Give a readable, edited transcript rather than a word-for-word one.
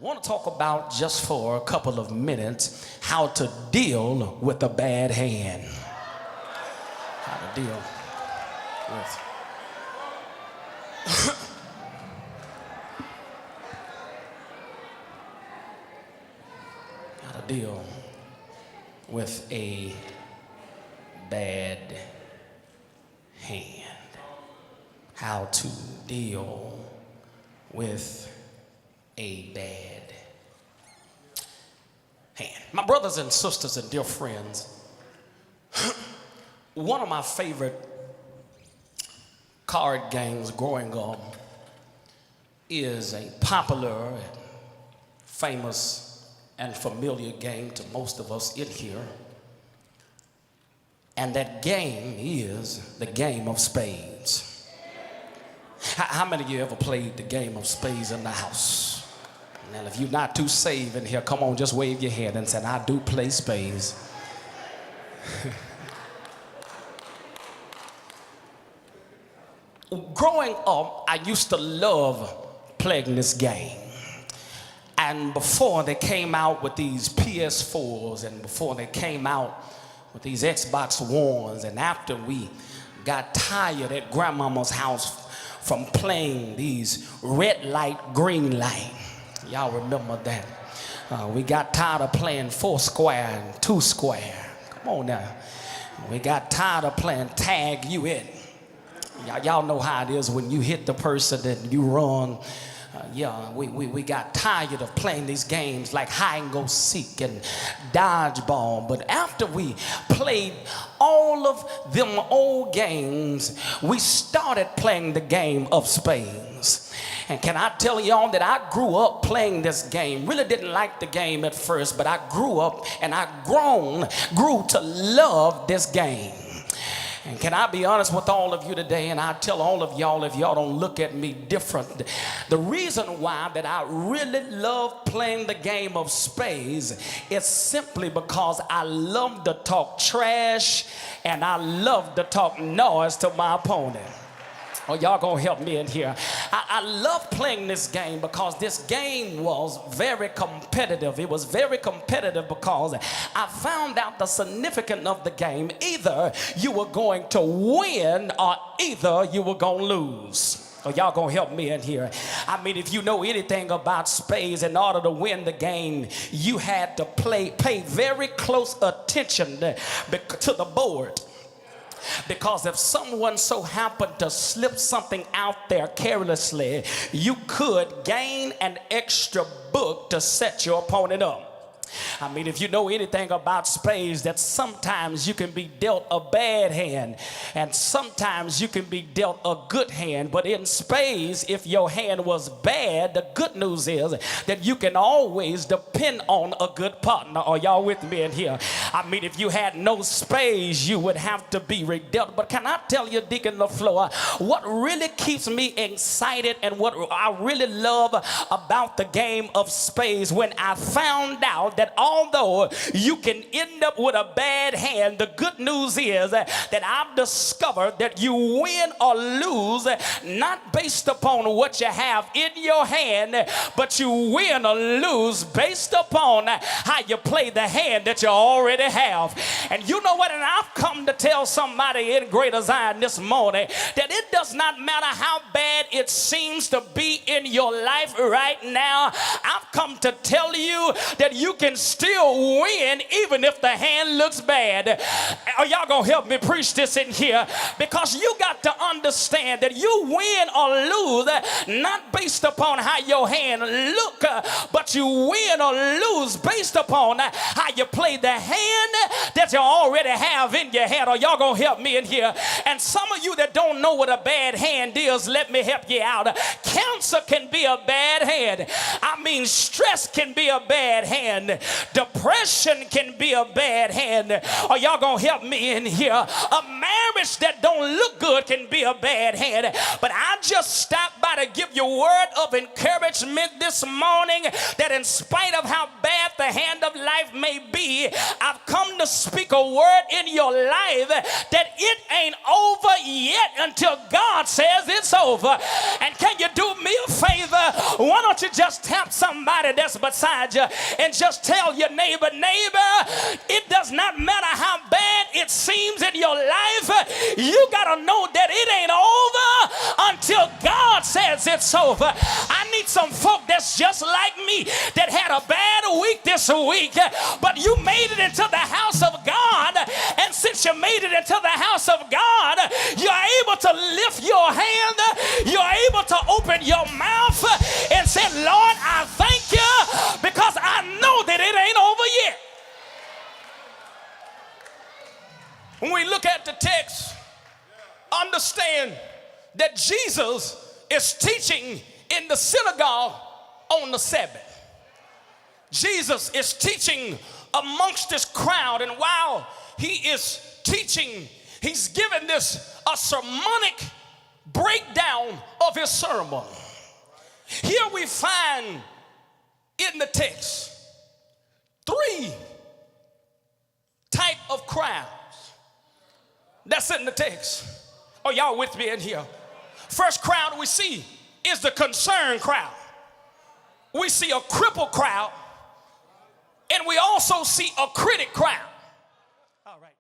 want to talk about just for a couple of minutes how to deal with a bad hand. How to deal with how to deal with a bad hand. How to deal with a bad hand. My brothers and sisters and dear friends, one of my favorite card games growing up is a popular, famous, and familiar game to most of us in here. And that game is the game of spades. How many of you ever played the game of spades in the house? Now, if you're not too saved in here, come on, just wave your hand and say, I do play spades. Growing up, I used to love playing this game. And before they came out with these PS4s and before they came out with these Xbox Ones, and after we got tired at grandmama's house from playing these red light, green light. Y'all remember that? We got tired of playing 4 square and 2 square. Come on now. We got tired of playing tag you in. Y'all know how it is when you hit the person and you run. We got tired of playing these games like hide and go seek and dodgeball. But after we played all of them old games, we started playing the game of spades. And can I tell y'all that I grew up playing this game. Really didn't like the game at first, but I grew up and I grew to love this game. And can I be honest with all of you today, and I tell all of y'all, if y'all don't look at me different, the reason why that I really love playing the game of spades is simply because I love to talk trash and I love to talk noise to my opponent. Oh, y'all gonna help me in here. I love playing this game because this game was very competitive. It was very competitive because I found out the significance of the game. Either you were going to win or either you were gonna lose. Oh, y'all gonna help me in here. I mean, if you know anything about spades, in order to win the game, you had to pay very close attention to the board. Because if someone so happened to slip something out there carelessly, you could gain an extra book to set your opponent up. I mean, if you know anything about spades, that sometimes you can be dealt a bad hand and sometimes you can be dealt a good hand. But in spades, if your hand was bad, the good news is that you can always depend on a good partner. Are y'all with me in here? I mean, if you had no spades, you would have to be redealt. But can I tell you, Deacon LaFleur, what really keeps me excited and what I really love about the game of spades, when I found out that although you can end up with a bad hand, the good news is that I've discovered that you win or lose not based upon what you have in your hand, but you win or lose based upon how you play the hand that you already have. And you know what? And I've come to tell somebody in Greater Zion this morning that it does not matter how bad it seems to be in your life right now. I've come to tell you that you can still win even if the hand looks bad. Are y'all gonna help me preach this in here? Because you got to understand that you win or lose not based upon how your hand look, but you win or lose based upon how you play the hand that you already have in your hand. Are y'all gonna help me in here? And some of you that don't know what a bad hand is, let me help you out. Cancer can be a bad hand. I mean, stress can be a bad hand. hand. Depression can be a bad hand. Are y'all gonna help me in here? A marriage that don't look good can be a bad hand. But I just stopped by to give you a word of encouragement this morning that in spite of how bad the hand of life may be, I've come to speak a word in your life that it ain't over yet until God says it's over. And can you do me a favor? Why don't you just tap somebody that's beside you and just tell your neighbor, it does not matter how bad it seems in your life, you gotta know that it ain't over until God says it's over. I need some folk that's just like me that had a bad week this week, but you made it into the house of God, and since you made it into the house of God, you're able to lift your hand, you're able to open your mouth and say, Lord, I thank you because I know that it ain't over yet. When we look at the text, understand that Jesus is teaching in the synagogue on the Sabbath. Jesus is teaching amongst this crowd, and while he is teaching, he's given this a sermonic breakdown of his sermon. Here we find in the text three type of crowds that's in the text. Are y'all with me in here? First crowd we see is the concerned crowd. We see a crippled crowd, and we also see a critic crowd. All right.